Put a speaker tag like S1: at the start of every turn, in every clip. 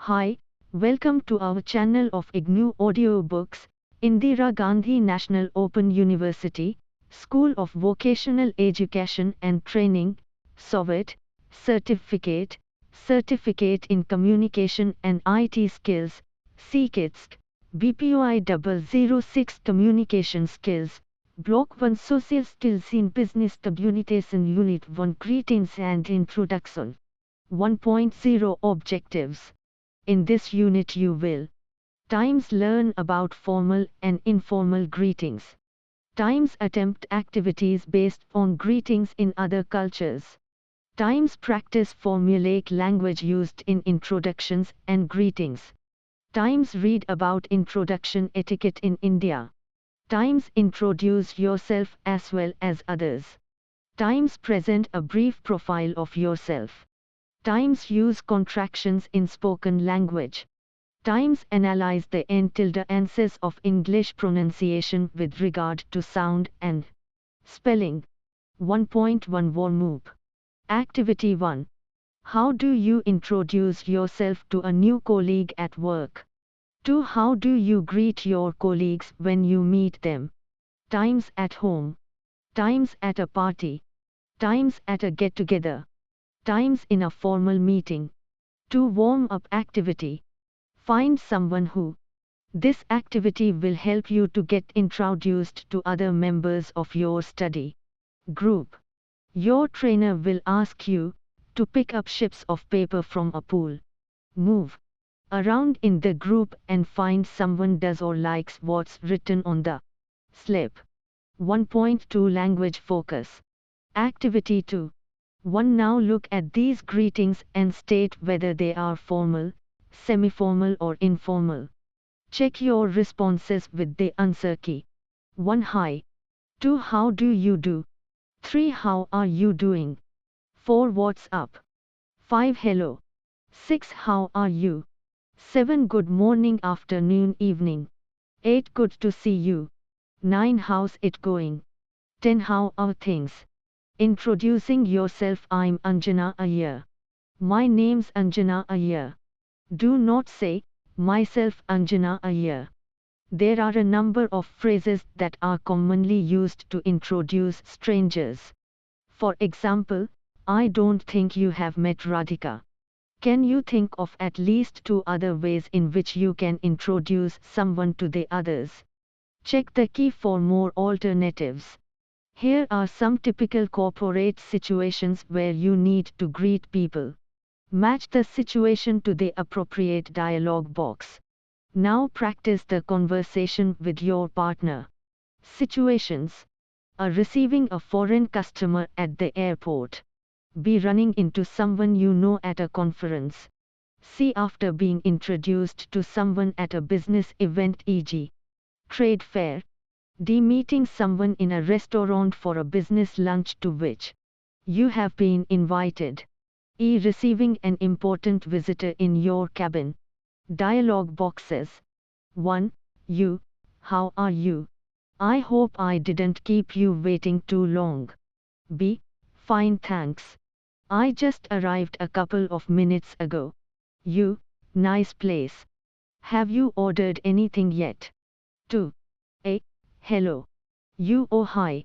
S1: Hi, welcome to our channel of IGNOU audiobooks, Indira Gandhi National Open University, School of Vocational Education and Training, SOVET, Certificate, Certificate in Communication and IT Skills, CCITSK, BPOI-006 Communication Skills, Block-1 Social Skills in Business Communication Unit 1 Greetings and Introduction. 1.0 Objectives. In this unit you will times learn about formal and informal greetings, times attempt activities based on greetings in other cultures, times practice formulaic language used in introductions and greetings, times read about introduction etiquette in India, times introduce yourself as well as others, times present a brief profile of yourself, times use contractions in spoken language, times analyze the n-tilde-anses of English pronunciation with regard to sound and spelling. 1.1 Warm-up. Activity 1. How do you introduce yourself to a new colleague at work? 2. How do you greet your colleagues when you meet them? Times at home, times at a party, times at a get-together, times in a formal meeting. 2. Warm-up activity. Find someone who. This activity will help you to get introduced to other members of your study group. Your trainer will ask you to pick up ships of paper from a pool. Move around in the group and find someone does or likes what's written on the slip. 1.2 Language focus. Activity 2. 1. Now look at these greetings and state whether they are formal, semi-formal or informal. Check your responses with the answer key. 1. Hi. 2. How do you do? 3. How are you doing? 4. What's up? 5. Hello. 6. How are you? 7. Good morning, afternoon, evening. 8. Good to see you. 9. How's it going? 10. How are things? Introducing yourself. I'm Anjana Iyer. My name's Anjana Iyer. Do not say, myself Anjana Iyer. There are a number of phrases that are commonly used to introduce strangers. For example, I don't think you have met Radhika. Can you think of at least 2 other ways in which you can introduce someone to the others? Check the key for more alternatives. Here are some typical corporate situations where you need to greet people. Match the situation to the appropriate dialog box. Now practice the conversation with your partner. Situations. A. Receiving a foreign customer at the airport. B. Running into someone you know at a conference. C. After being introduced to someone at a business event, e.g. trade fair. D. Meeting someone in a restaurant for a business lunch to which you have been invited. E. Receiving an important visitor in your cabin. Dialog boxes. 1. You. How are you? I hope I didn't keep you waiting too long. B. Fine, thanks. I just arrived a couple of minutes ago. You. Nice place. Have you ordered anything yet? 2. A. Hello. You. Oh hi.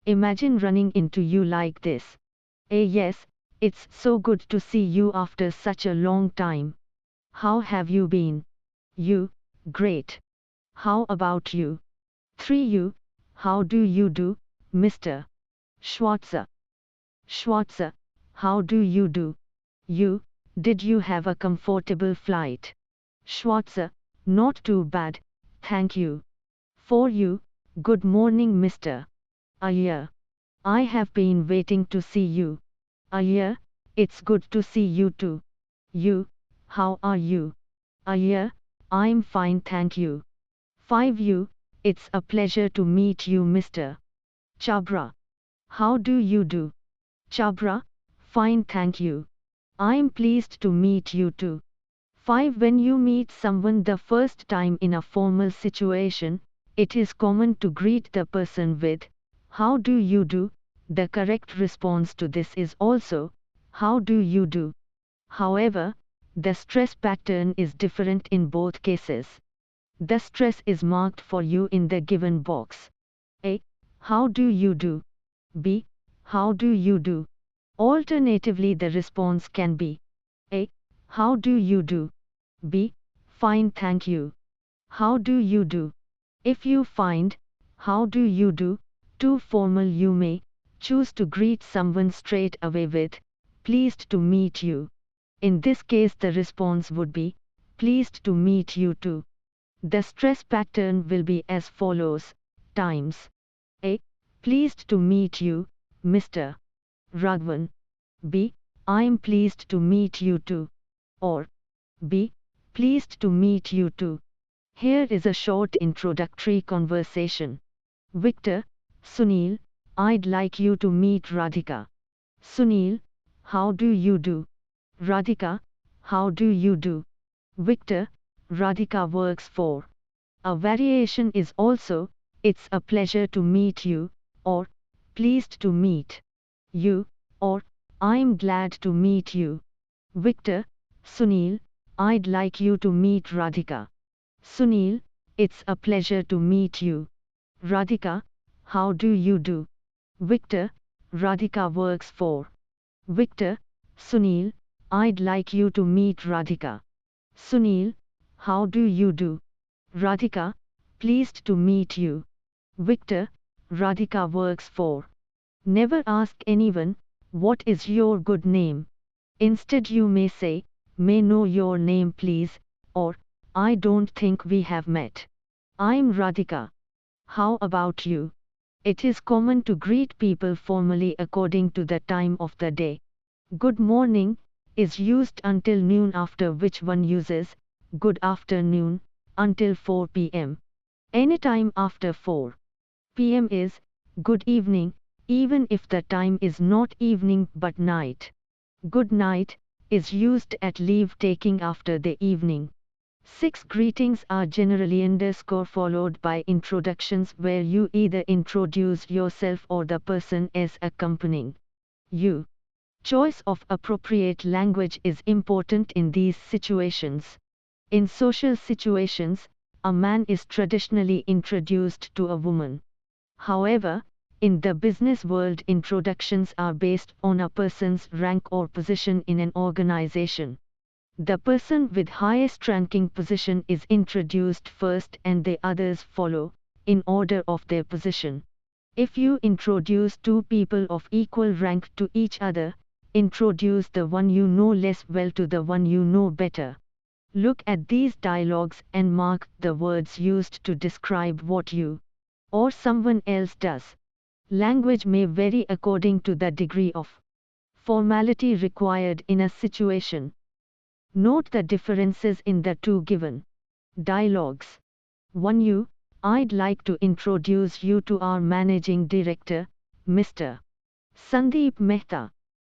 S1: Imagine running into you like this. A. Yes, it's so good to see you after such a long time. How have you been? You. Great. How about you? 3. You. How do you do, Mr. Schwarzer? Schwarzer. How do you do? You. Did you have a comfortable flight? Schwarzer. Not too bad, thank you. 4. You. Good morning, Mr. Iyer. I have been waiting to see you. Iyer. It's good to see you too. You. How are you? Iyer. I'm fine, thank you. 5. You. It's a pleasure to meet you, Mr. Chabra. How do you do? Chabra. Fine, thank you. I'm pleased to meet you too. 5. When you meet someone the first time in a formal situation, it is common to greet the person with, how do you do? The correct response to this is also, how do you do? However, The stress pattern is different in both cases. The stress is marked for you in the given box. A. How do you do? B. How do you do? Alternatively, the response can be A. How do you do? B. Fine, thank you. How do you do? If you find how do you do too formal, you may choose to greet someone straight away with pleased to meet you. In this case, the response would be pleased to meet you too. The stress pattern will be as follows times A. Pleased to meet you, Mr. Raghavan. B. I am pleased to meet you too. Or B. Pleased to meet you too. Here is a short introductory conversation. Victor, Sunil, I'd like you to meet Radhika. Sunil, how do you do? Radhika, how do you do? Victor, Radhika works for. A variation is also, it's a pleasure to meet you, or pleased to meet you, or I'm glad to meet you. Victor, Sunil, I'd like you to meet Radhika. Sunil, it's a pleasure to meet you. Radhika, how do you do? Victor, Radhika works for. Victor, Sunil, I'd like you to meet Radhika. Sunil, how do you do? Radhika, pleased to meet you. Victor, Radhika works for. Never ask anyone, what is your good name? Instead, you may say, may know your name please, or I don't think we have met. I'm Radhika. How about you? It is common to greet people formally according to the time of the day. Good morning is used until noon, after which one uses good afternoon until 4 p.m. Anytime after 4 p.m. is good evening, even if the time is not evening but night. Good night is used at leave taking after the evening. 6 greetings are generally underscore followed by introductions where you either introduce yourself or the person as accompanying you. Choice of appropriate language is important in these situations. In social situations, a man is traditionally introduced to a woman. However, in the business world, introductions are based on a person's rank or position in an organization. The person with highest ranking position is introduced first and the others follow, in order of their position. If you introduce 2 people of equal rank to each other, introduce the one you know less well to the one you know better. Look at these dialogues and mark the words used to describe what you or someone else does. Language may vary according to the degree of formality required in a situation. Note the differences in the 2 given dialogues. 1. You, I'd like to introduce you to our managing director, Mr. Sandeep Mehta.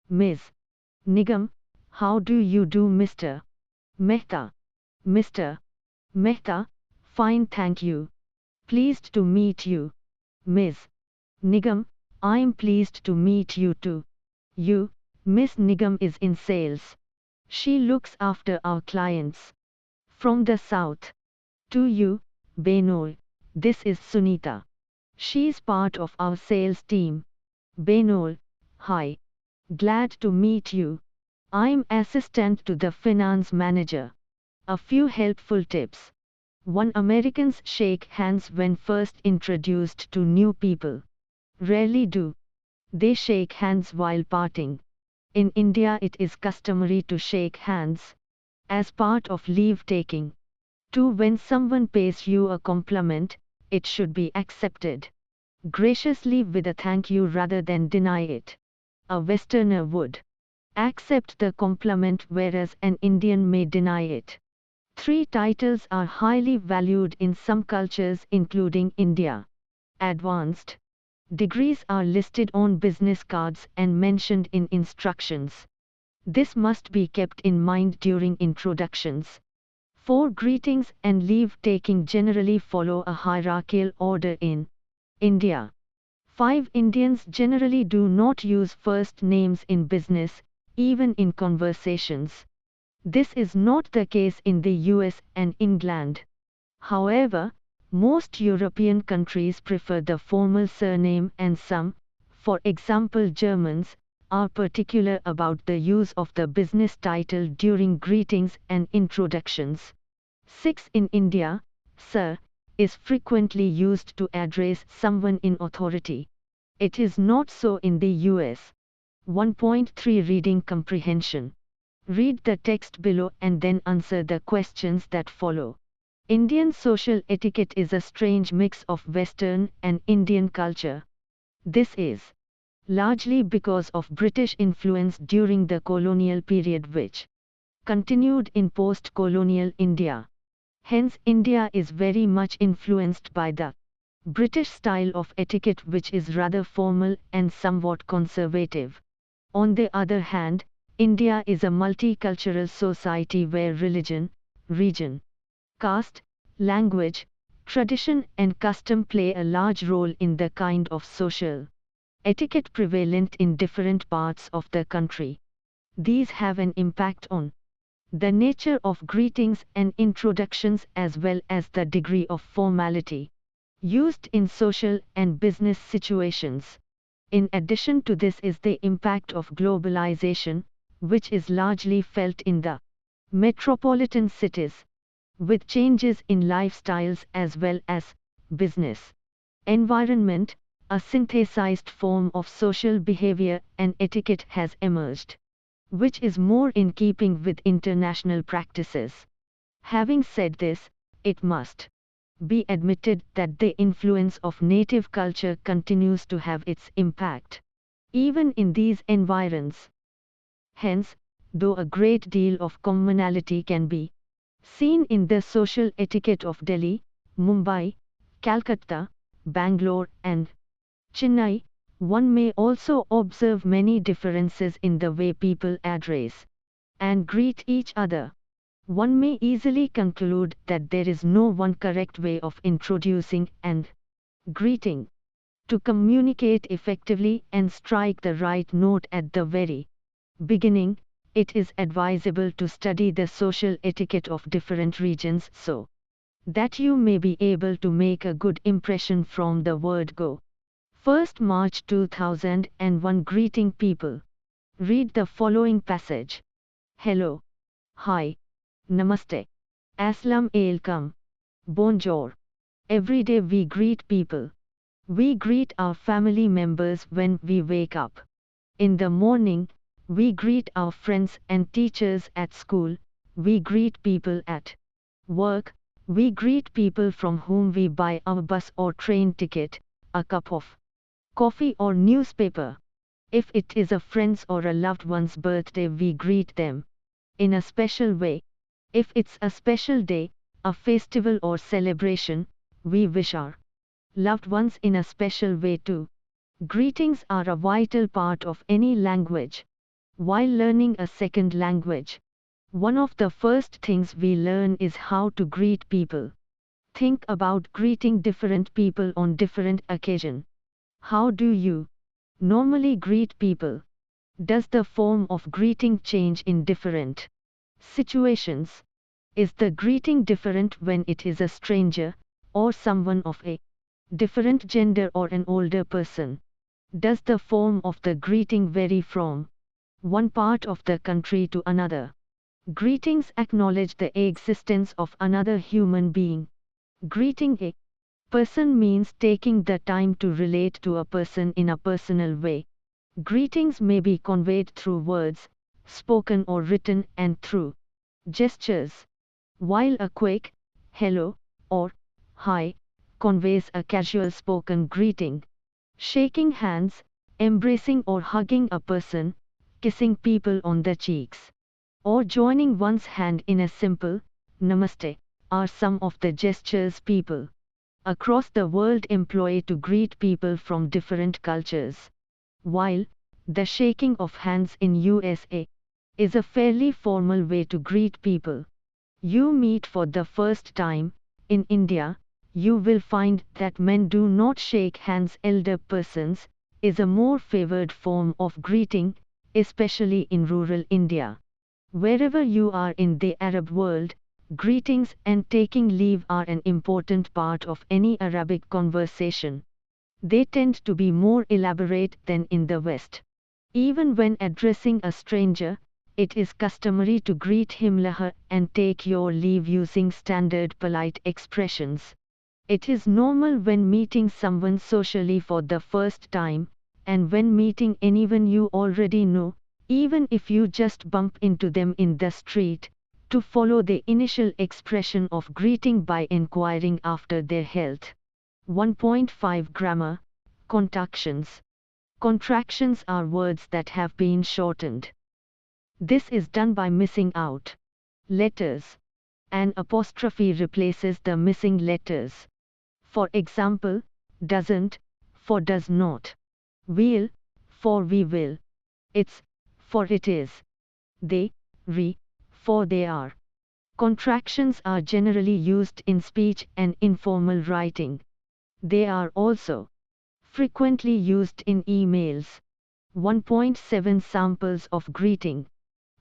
S1: Ms. Nigam, how do you do, Mr. Mehta? Mr. Mehta, fine, thank you. Pleased to meet you. Ms. Nigam, I'm pleased to meet you too. You, Miss Nigam is in sales. She looks after our clients. From the south. To you, Benol, this is Sunita. She's part of our sales team. Benol, hi. Glad to meet you. I'm assistant to the finance manager. A few helpful tips. 1. Americans shake hands when first introduced to new people. Rarely do they shake hands while parting. In India, it is customary to shake hands as part of leave taking. 2. When someone pays you a compliment, it should be accepted graciously with a thank you rather than deny it. A Westerner would accept the compliment, whereas an Indian may deny it. 3. Titles are highly valued in some cultures, including India. Advanced degrees are listed on business cards and mentioned in instructions. This must be kept in mind during introductions. 4. Greetings and leave taking generally follow a hierarchical order in India. 5. Indians generally do not use first names in business, even in conversations. This is not the case in the US and England. However, most European countries prefer the formal surname, and some, for example Germans, are particular about the use of the business title during greetings and introductions. 6. In India, Sir is frequently used to address someone in authority. It is not so in the US. 1.3 Reading comprehension. Read the text below and then answer the questions that follow. Indian social etiquette is a strange mix of Western and Indian culture. This is largely because of British influence during the colonial period, which continued in post-colonial India. Hence, India is very much influenced by the British style of etiquette, which is rather formal and somewhat conservative. On the other hand, India is a multicultural society where religion, region, caste, language, tradition and custom play a large role in the kind of social etiquette prevalent in different parts of the country. These have an impact on the nature of greetings and introductions as well as the degree of formality used in social and business situations. In addition to this is the impact of globalization, which is largely felt in the metropolitan cities, with changes in lifestyles as well as business environment. A synthesized form of social behavior and etiquette has emerged, which is more in keeping with international practices. Having said this, it must be admitted that the influence of native culture continues to have its impact, even in these environs. Hence, though a great deal of commonality can be seen in the social etiquette of Delhi, Mumbai, Calcutta, Bangalore, and Chennai, one may also observe many differences in the way people address and greet each other. One may easily conclude that there is no one correct way of introducing and greeting. To communicate effectively and strike the right note at the very beginning, it is advisable to study the social etiquette of different regions so that you may be able to make a good impression from the word go. 1st March 2001 Greeting people. Read the following passage. Hello. Hi. Namaste. Assalam alaikum. Bonjour. Every day we greet people. We greet our family members when we wake up. In the morning, we greet our friends and teachers at school. We greet people at work. We greet people from whom we buy our bus or train ticket, a cup of coffee or newspaper. If it is a friend's or a loved one's birthday, we greet them in a special way. If it's a special day, a festival or celebration, we wish our loved ones in a special way too. Greetings are a vital part of any language. While learning a second language, one of the first things we learn is how to greet people. Think about greeting different people on different occasions. How do you normally greet people? Does the form of greeting change in different situations? Is the greeting different when it is a stranger, or someone of a different gender or an older person? Does the form of the greeting vary from one part of the country to another? Greetings acknowledge the existence of another human being. Greeting a person means taking the time to relate to a person in a personal way. Greetings may be conveyed through words, spoken or written, and through gestures. While a quick hello or hi conveys a casual spoken greeting, shaking hands, embracing or hugging a person, kissing people on the cheeks, or joining one's hand in a simple namaste are some of the gestures people across the world employ to greet people from different cultures. While the shaking of hands in USA is a fairly formal way to greet people you meet for the first time, in India, you will find that men do not shake hands. Elder persons is a more favored form of greeting, especially in rural India. Wherever you are in the Arab world, greetings and taking leave are an important part of any Arabic conversation. They tend to be more elaborate than in the West. Even when addressing a stranger, it is customary to greet him laha and take your leave using standard polite expressions. It is normal when meeting someone socially for the first time, and when meeting anyone you already know, even if you just bump into them in the street, to follow the initial expression of greeting by inquiring after their health. 1.5 Grammar. Contractions. Contractions are words that have been shortened. This is done by missing out letters. An apostrophe replaces the missing letters. For example, doesn't, for does not. Will, for we will. It's, for it is. They, for they are. Contractions are generally used in speech and informal writing. They are also frequently used in emails. 1.7 Samples of greeting.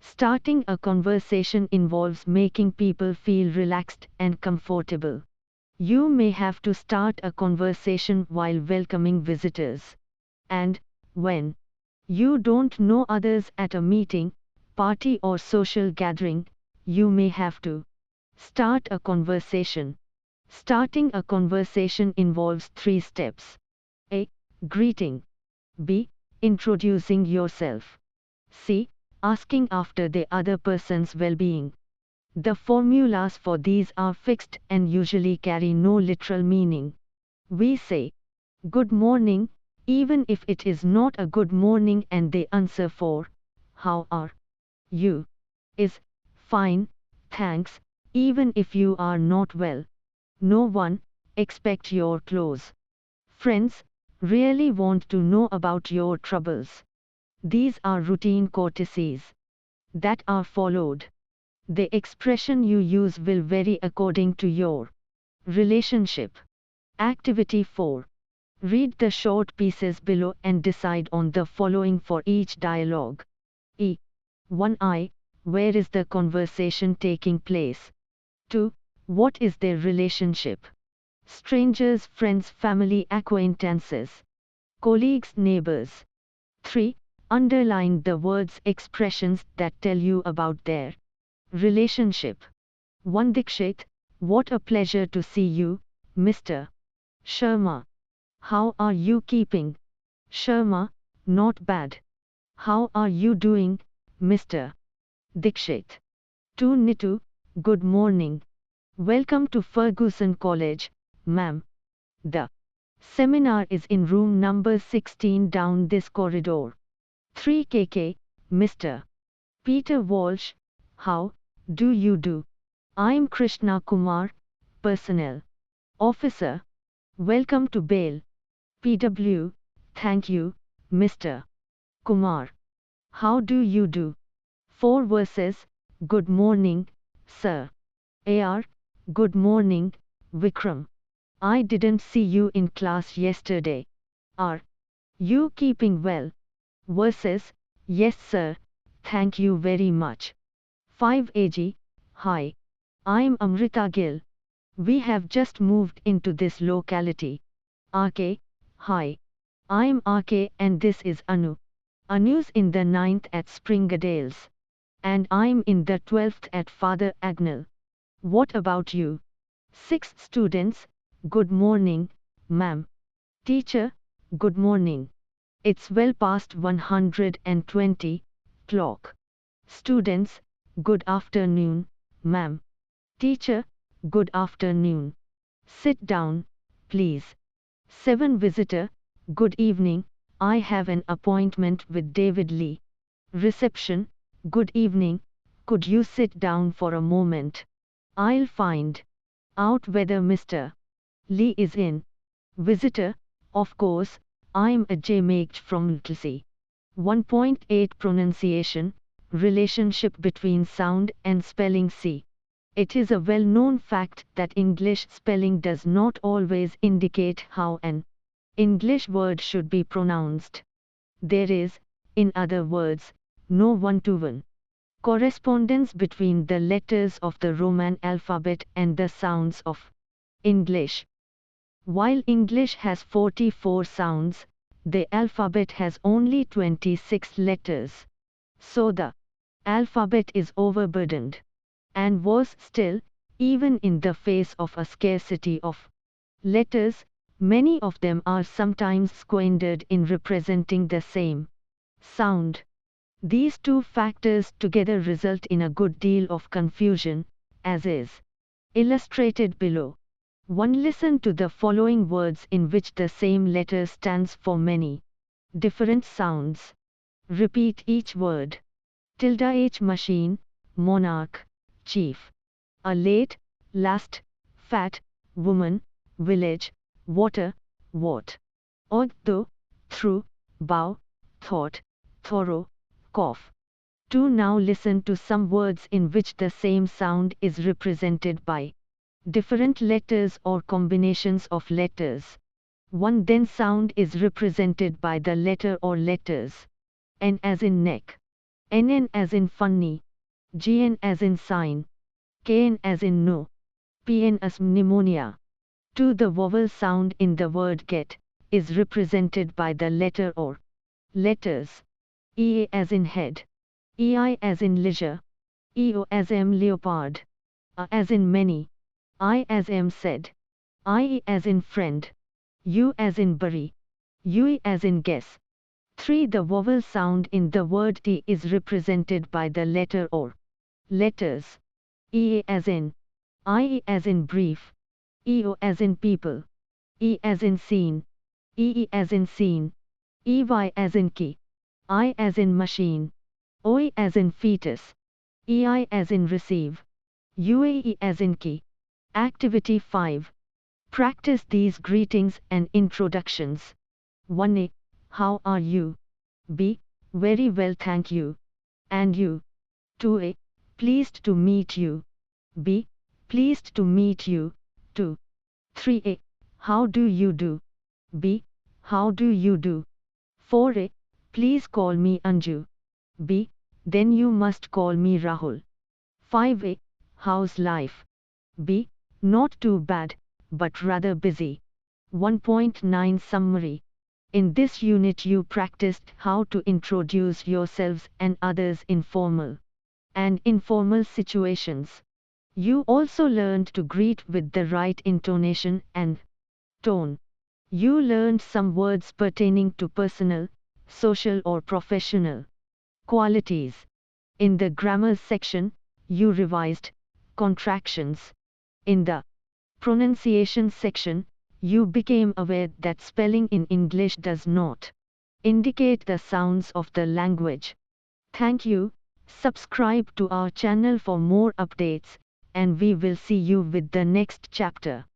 S1: Starting a conversation involves making people feel relaxed and comfortable. You may have to start a conversation while welcoming visitors. And, when you don't know others at a meeting, party or social gathering, you may have to start a conversation. Starting a conversation involves 3 steps. A. Greeting. B. Introducing yourself. C. Asking after the other person's well-being. The formulas for these are fixed and usually carry no literal meaning. We say, good morning, even if it is not a good morning, and the answer for, how are you, is, fine, thanks, even if you are not well. No one, except your close friends, really want to know about your troubles. These are routine courtesies that are followed. The expression you use will vary according to your relationship. Activity 4. Read the short pieces below and decide on the following for each dialogue. 1. Where is the conversation taking place? 2. What is their relationship? Strangers, friends, family, acquaintances, colleagues, neighbors. 3. Underline the words, expressions that tell you about their relationship. 1. Dikshit, what a pleasure to see you, Mr. Sharma. How are you keeping? Sharma, not bad. How are you doing, Mr. Dikshit? 2. Nitu, good morning. Welcome to Ferguson College, ma'am. The seminar is in room number 16 down this corridor. 3. KK, Mr. Peter Walsh, how do you do? I'm Krishna Kumar, personnel officer. Welcome to Bail. PW, thank you, Mr. Kumar. How do you do? 4. Verses, good morning, sir. AR, good morning, Vikram. I didn't see you in class yesterday. Are you keeping well? Verses, yes sir, thank you very much. 5. AG, hi. I'm Amrita Gill. We have just moved into this locality. RK, hi. I'm RK and this is Anu. Anu's in the 9th at Springadales. And I'm in the 12th at Father Agnell. What about you? 6. Students, good morning, ma'am. Teacher, good morning. It's well past 120 clock. Students, good afternoon, ma'am. Teacher, good afternoon. Sit down, please. 7. Visitor, good evening, I have an appointment with David Lee. Reception, good evening, could you sit down for a moment? I'll find out whether Mr. Lee is in. Visitor, of course, I'm a J-Mage from Littlesea. 1.8 Pronunciation, relationship between sound and spelling. C. It is a well-known fact that English spelling does not always indicate how an English word should be pronounced. There is, in other words, no one-to-one Correspondence between the letters of the Roman alphabet and the sounds of English. While English has 44 sounds, the alphabet has only 26 letters. So the alphabet is overburdened. And worse still, even in the face of a scarcity of letters, many of them are sometimes squandered in representing the same sound. These two factors together result in a good deal of confusion, as is illustrated below. One listen to the following words in which the same letter stands for many different sounds. Repeat each word. H machine, monarch, chief. A late, last, fat, woman, village, water, what. Odd though, through, bow, thought, thorough, cough. 2. Now listen to some words in which the same sound is represented by different letters or combinations of letters. 1. Then sound is represented by the letter or letters. N as in neck. NN as in funny. GN as in sign. KN as in no. PN as pneumonia. 2. The vowel sound in the word get is represented by the letter or letters. EA as in head. EI as in leisure. EO as in leopard. A as in many. I as in said. IE as in friend. U as in bury. UE as in guess. 3. The vowel sound in the word T is represented by the letter or letters. EA as in. IE as in brief. EO as in people. E as in seen. EE as in seen. EY as in key. I as in machine. OE as in fetus. EI as in receive. UAE as in key. Activity 5. Practice these greetings and introductions. 1a. How are you? B. Very well thank you. And you? 2a. Pleased to meet you. B. Pleased to meet you, too. 3a. How do you do? B. How do you do? 4a. Please call me Anju. B. Then you must call me Rahul. 5a. How's life? B. Not too bad, but rather busy. 1.9 Summary. In this unit you practiced how to introduce yourselves and others in formal and informal situations. You also learned to greet with the right intonation and tone. You learned some words pertaining to personal, social or professional qualities. In the grammar section, you revised contractions. In the pronunciation section, you became aware that spelling in English does not indicate the sounds of the language. Thank you. Subscribe to our channel for more updates, and we will see you with the next chapter.